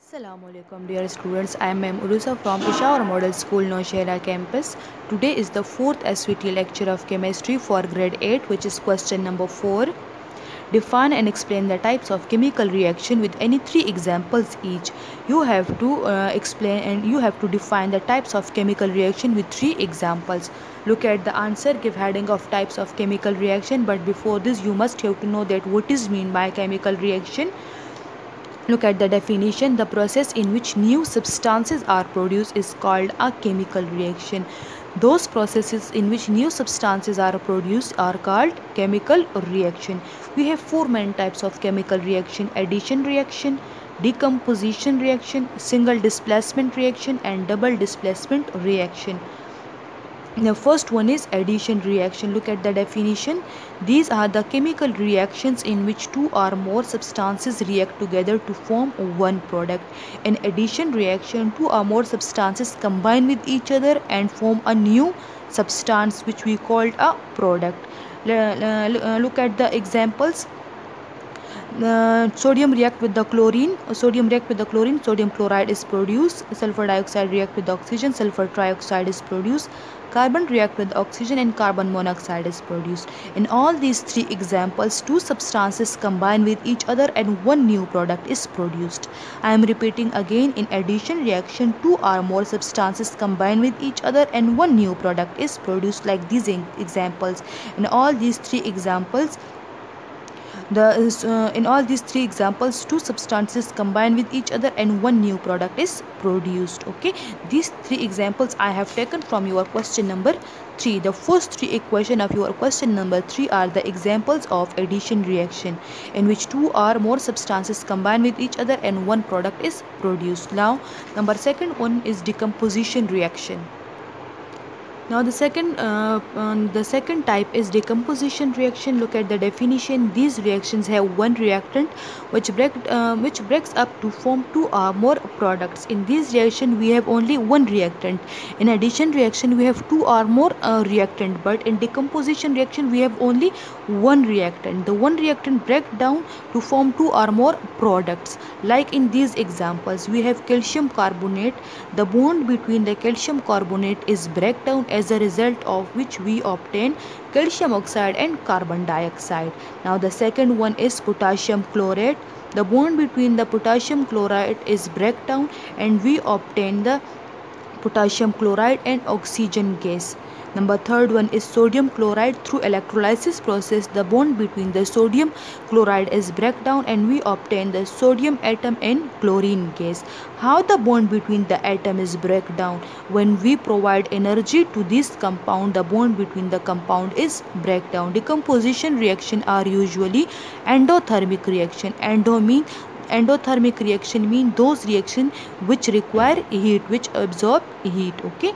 Assalamualaikum dear students, I am Ma'am Urusa from Peshawar Model School, Noshera campus. Today is the 4th SVT lecture of chemistry for grade 8, which is question number 4. Define and explain the types of chemical reaction with any 3 examples each. You have to explain and you have to define the types of chemical reaction with 3 examples. Look at the answer, give heading of types of chemical reaction, but before this you must have to know that what is mean by chemical reaction. Look at the definition. The process in which new substances are produced is called a chemical reaction. Those processes in which new substances are produced are called chemical reaction. We have 4 main types of chemical reaction: addition reaction, decomposition reaction, single displacement reaction, and double displacement reaction. The first one is addition reaction. Look at the definition. These are the chemical reactions in which 2 or more substances react together to form one product. In addition reaction, 2 or more substances combine with each other and form a new substance which we called a product. Look at the examples. Sodium react with the chlorine. Sodium chloride is produced. Sulfur dioxide react with oxygen. Sulfur trioxide is produced. Carbon react with oxygen and carbon monoxide is produced. In all these 3 examples, 2 substances combine with each other and one new product is produced. I am repeating again. In addition reaction, 2 or more substances combine with each other and one new product is produced, like these examples. In all these 3 examples, in all these 3 examples, 2 substances combine with each other and one new product is produced. Okay, these 3 examples I have taken from your question number 3. The first 3 equation of your question number 3 are the examples of addition reaction in which 2 or more substances combine with each other and one product is produced. Now number second one is decomposition reaction. Now the second type is decomposition reaction. Look at the definition. These reactions have one reactant which breaks up to form 2 or more products. In this reaction we have only one reactant. In addition reaction we have 2 or more reactant, but in decomposition reaction we have only one reactant. The one reactant breaks down to form 2 or more products. Like in these examples, we have calcium carbonate. The bond between the calcium carbonate is breakdown, as a result of which we obtain calcium oxide and carbon dioxide. Now the second one is potassium chlorate. The bond between the potassium chloride is breakdown and we obtain the potassium chloride and oxygen gas. Number third one is sodium chloride. Through electrolysis process, the bond between the sodium chloride is breakdown and we obtain the sodium atom and chlorine gas. How the bond between the atom is breakdown? When we provide energy to this compound, the bond between the compound is breakdown. Decomposition reaction are usually endothermic reaction. Endothermic reaction mean those reaction which require heat, which absorb heat. Okay,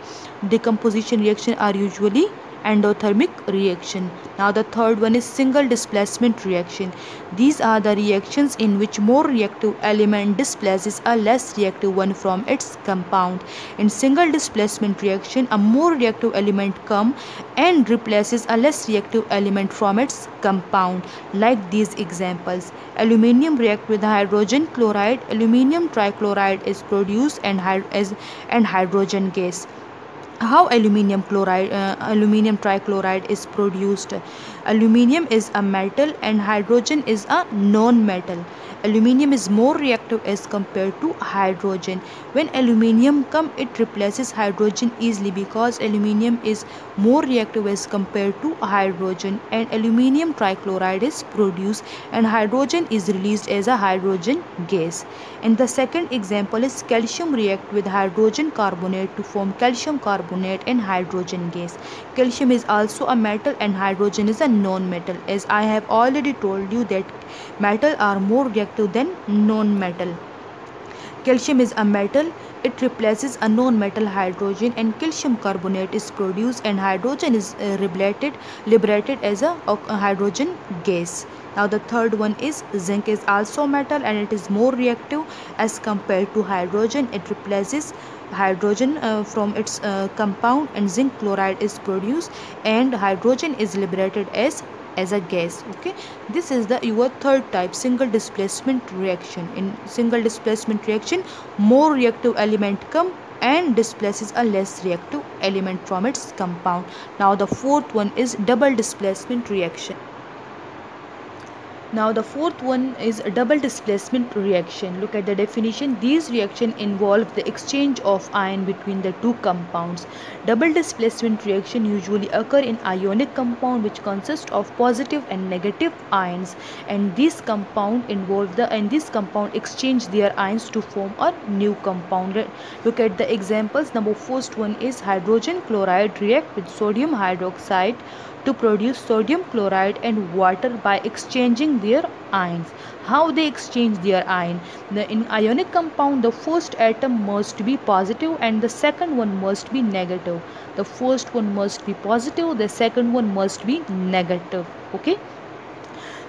decomposition reaction are usually endothermic reaction. Now the third one is single displacement reaction. These are the reactions in which more reactive element displaces a less reactive one from its compound. In single displacement reaction, a more reactive element come and replaces a less reactive element from its compound. Like these examples: aluminium react with hydrogen chloride. Aluminium trichloride is produced and hydrogen gas. How aluminium trichloride is produced? Aluminium is a metal and hydrogen is a non-metal. Aluminium is more reactive as compared to hydrogen. When aluminium comes, it replaces hydrogen easily because aluminium is more reactive as compared to hydrogen, and aluminium trichloride is produced and hydrogen is released as a hydrogen gas. And the second example is calcium react with hydrogen carbonate to form calcium carbonate and hydrogen gas. Calcium is also a metal and hydrogen is a non-metal. As I have already told you that metal are more reactive than non-metal. Calcium is a metal, it replaces a non-metal hydrogen and calcium carbonate is produced and hydrogen is liberated as a hydrogen gas. Now the third one is zinc is also metal and it is more reactive as compared to hydrogen. It replaces hydrogen from its compound and zinc chloride is produced and hydrogen is liberated as as a gas. Okay, this is the your third type, single displacement reaction. In single displacement reaction, more reactive element come and displaces a less reactive element from its compound. Now the fourth one is double displacement reaction. Now the fourth one is a double displacement reaction. Look at the definition. These reactions involve the exchange of ion between the two compounds. Double displacement reaction usually occur in ionic compound which consist of positive and negative ions, and this compound exchange their ions to form a new compound. Look at the examples. Number first one is hydrogen chloride react with sodium hydroxide to produce sodium chloride and water by exchanging their ions. How they exchange their ion? In ionic compound, the first atom must be positive and the second one must be negative. The first one must be positive, the second one must be negative. Okay.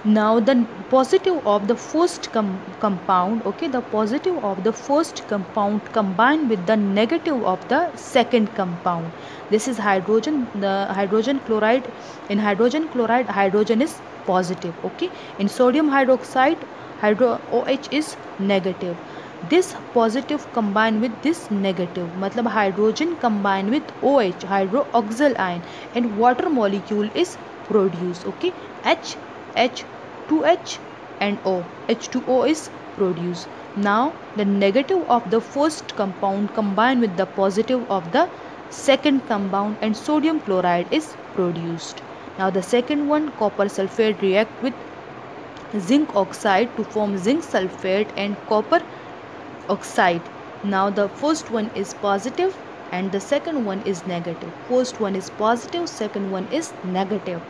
Now the positive of the first compound, okay, the positive of the first compound combined with the negative of the second compound. This is hydrogen, the hydrogen chloride. In hydrogen chloride, hydrogen is positive. Okay, in sodium hydroxide, OH is negative. This positive combined with this negative, matlab hydrogen combined with OH, hydroxyl ion, and water molecule is produced. Okay, H2H and O. H2O is produced. Now the negative of the first compound combined with the positive of the second compound and sodium chloride is produced. Now the second one, copper sulfate react with zinc oxide to form zinc sulfate and copper oxide. Now the first one is positive and the second one is negative. First one is positive, second one is negative.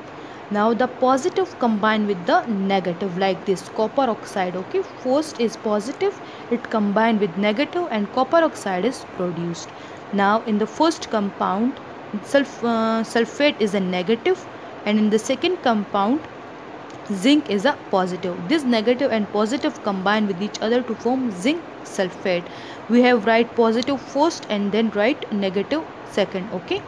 Now the positive combined with the negative, like this copper oxide. Okay, first is positive, it combined with negative and copper oxide is produced. Now in the first compound, sulfate is a negative, and in the second compound, zinc is a positive. This negative and positive combine with each other to form zinc sulfate. We have write positive first and then write negative second. Okay.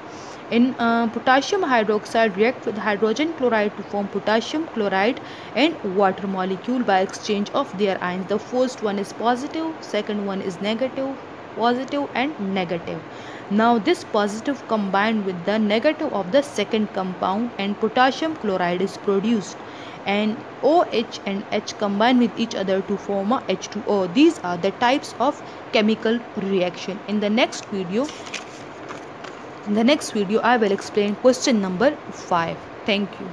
In potassium hydroxide react with hydrogen chloride to form potassium chloride and water molecule by exchange of their ions. The first one is positive, second one is negative, positive and negative. Now this positive combined with the negative of the second compound and potassium chloride is produced, and OH and H combine with each other to form a H2O. These are the types of chemical reaction. In the next video I will explain question number 5. Thank you.